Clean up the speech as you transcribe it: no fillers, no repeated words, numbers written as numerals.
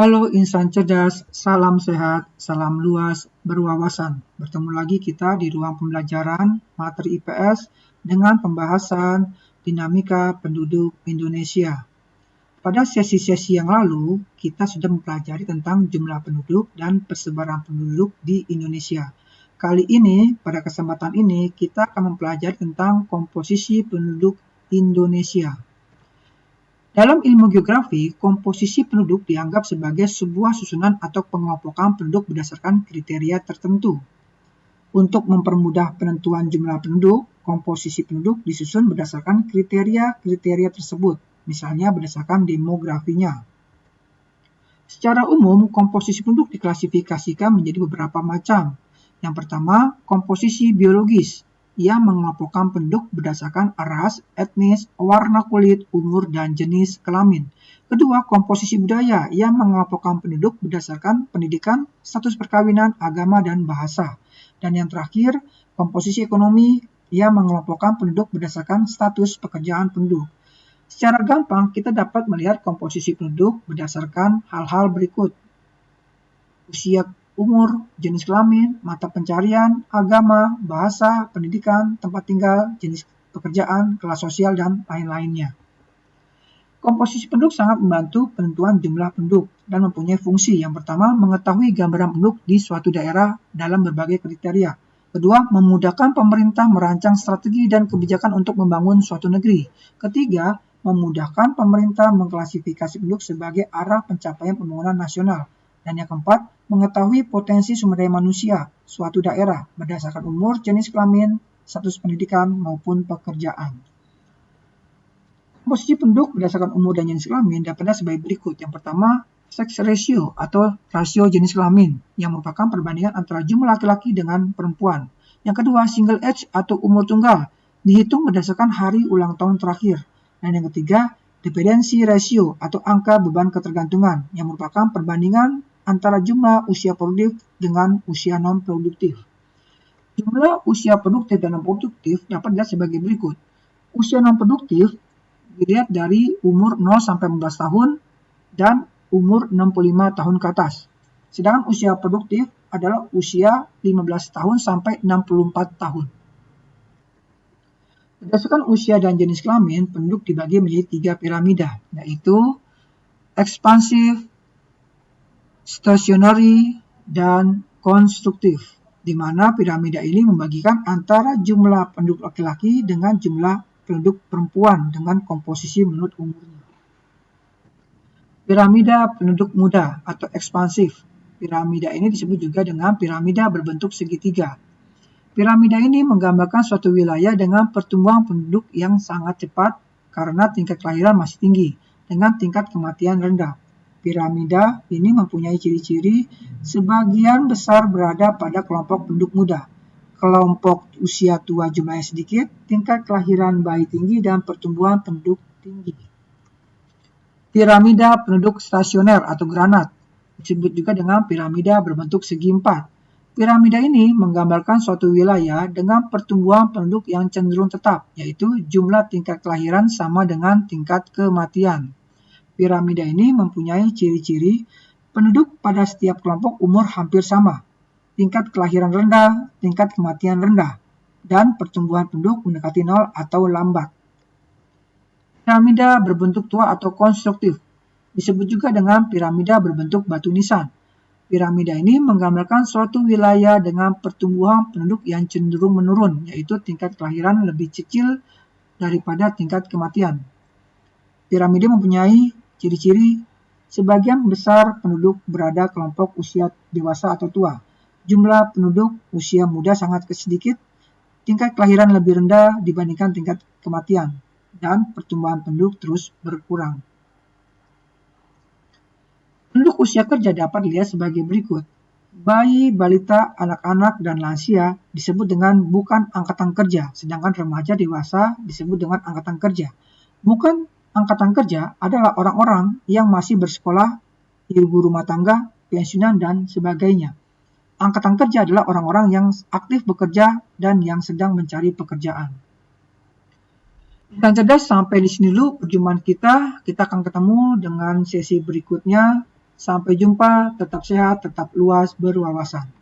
Halo insan cerdas, salam sehat, salam luas, berwawasan. Bertemu lagi kita di ruang pembelajaran materi IPS dengan pembahasan dinamika penduduk Indonesia. Pada sesi-sesi yang lalu, kita sudah mempelajari tentang jumlah penduduk dan persebaran penduduk di Indonesia. Kali ini, pada kesempatan ini, kita akan mempelajari tentang komposisi penduduk Indonesia. Dalam ilmu geografi, komposisi penduduk dianggap sebagai sebuah susunan atau pengelompokan penduduk berdasarkan kriteria tertentu. Untuk mempermudah penentuan jumlah penduduk, komposisi penduduk disusun berdasarkan kriteria-kriteria tersebut, misalnya berdasarkan demografinya. Secara umum, komposisi penduduk diklasifikasikan menjadi beberapa macam. Yang pertama, komposisi biologis, yang mengelompokkan penduduk berdasarkan ras, etnis, warna kulit, umur, dan jenis kelamin. Kedua, komposisi budaya yang mengelompokkan penduduk berdasarkan pendidikan, status perkawinan, agama, dan bahasa. Dan yang terakhir, komposisi ekonomi yang mengelompokkan penduduk berdasarkan status pekerjaan penduduk. Secara gampang, kita dapat melihat komposisi penduduk berdasarkan hal-hal berikut: usia, umur, jenis kelamin, mata pencarian, agama, bahasa, pendidikan, tempat tinggal, jenis pekerjaan, kelas sosial, dan lain-lainnya. Komposisi penduduk sangat membantu penentuan jumlah penduduk dan mempunyai fungsi. Yang pertama, mengetahui gambaran penduduk di suatu daerah dalam berbagai kriteria. Kedua, memudahkan pemerintah merancang strategi dan kebijakan untuk membangun suatu negeri. Ketiga, memudahkan pemerintah mengklasifikasi penduduk sebagai arah pencapaian pembangunan nasional. Dan yang keempat, mengetahui potensi sumber daya manusia suatu daerah berdasarkan umur, jenis kelamin, status pendidikan, maupun pekerjaan. Komposisi penduduk berdasarkan umur dan jenis kelamin dapat sebagai berikut. Yang pertama, sex ratio atau rasio jenis kelamin, yang merupakan perbandingan antara jumlah laki-laki dengan perempuan. Yang kedua, single age atau umur tunggal, dihitung berdasarkan hari ulang tahun terakhir. Dan yang ketiga, dependency ratio atau angka beban ketergantungan, yang merupakan perbandingan antara jumlah usia produktif dengan usia non-produktif. Jumlah usia produktif dan non-produktif dapat dilihat sebagai berikut. Usia non-produktif dilihat dari umur 0 sampai 15 tahun dan umur 65 tahun ke atas. Sedangkan usia produktif adalah usia 15 tahun sampai 64 tahun. Berdasarkan usia dan jenis kelamin, penduduk dibagi menjadi 3 piramida, yaitu ekspansif, stationary, dan konstruktif, di mana piramida ini membagikan antara jumlah penduduk laki-laki dengan jumlah penduduk perempuan dengan komposisi menurut umurnya. Piramida penduduk muda atau ekspansif. Piramida ini disebut juga dengan piramida berbentuk segitiga. Piramida ini menggambarkan suatu wilayah dengan pertumbuhan penduduk yang sangat cepat karena tingkat kelahiran masih tinggi dengan tingkat kematian rendah. Piramida ini mempunyai ciri-ciri sebagian besar berada pada kelompok penduduk muda, kelompok usia tua jumlahnya sedikit, tingkat kelahiran bayi tinggi, dan pertumbuhan penduduk tinggi. Piramida penduduk stasioner atau granat, disebut juga dengan piramida berbentuk segi empat. Piramida ini menggambarkan suatu wilayah dengan pertumbuhan penduduk yang cenderung tetap, yaitu jumlah tingkat kelahiran sama dengan tingkat kematian. Piramida ini mempunyai ciri-ciri penduduk pada setiap kelompok umur hampir sama, tingkat kelahiran rendah, tingkat kematian rendah, dan pertumbuhan penduduk mendekati 0 atau lambat. Piramida berbentuk tua atau konstruktif, disebut juga dengan piramida berbentuk batu nisan. Piramida ini menggambarkan suatu wilayah dengan pertumbuhan penduduk yang cenderung menurun, yaitu tingkat kelahiran lebih kecil daripada tingkat kematian. Piramida mempunyai ciri-ciri sebagian besar penduduk berada kelompok usia dewasa atau tua. Jumlah penduduk usia muda sangat sedikit, tingkat kelahiran lebih rendah dibandingkan tingkat kematian, dan pertumbuhan penduduk terus berkurang. Penduduk usia kerja dapat dilihat sebagai berikut. Bayi, balita, anak-anak, dan lansia disebut dengan bukan angkatan kerja, sedangkan remaja dewasa disebut dengan angkatan kerja. Bukan angkatan kerja adalah orang-orang yang masih bersekolah, ibu rumah tangga, pensiunan, dan sebagainya. Angkatan kerja adalah orang-orang yang aktif bekerja dan yang sedang mencari pekerjaan. Dan cerdas, sampai di sini dulu perjumpaan kita. Kita akan ketemu dengan sesi berikutnya. Sampai jumpa, tetap sehat, tetap luas berwawasan.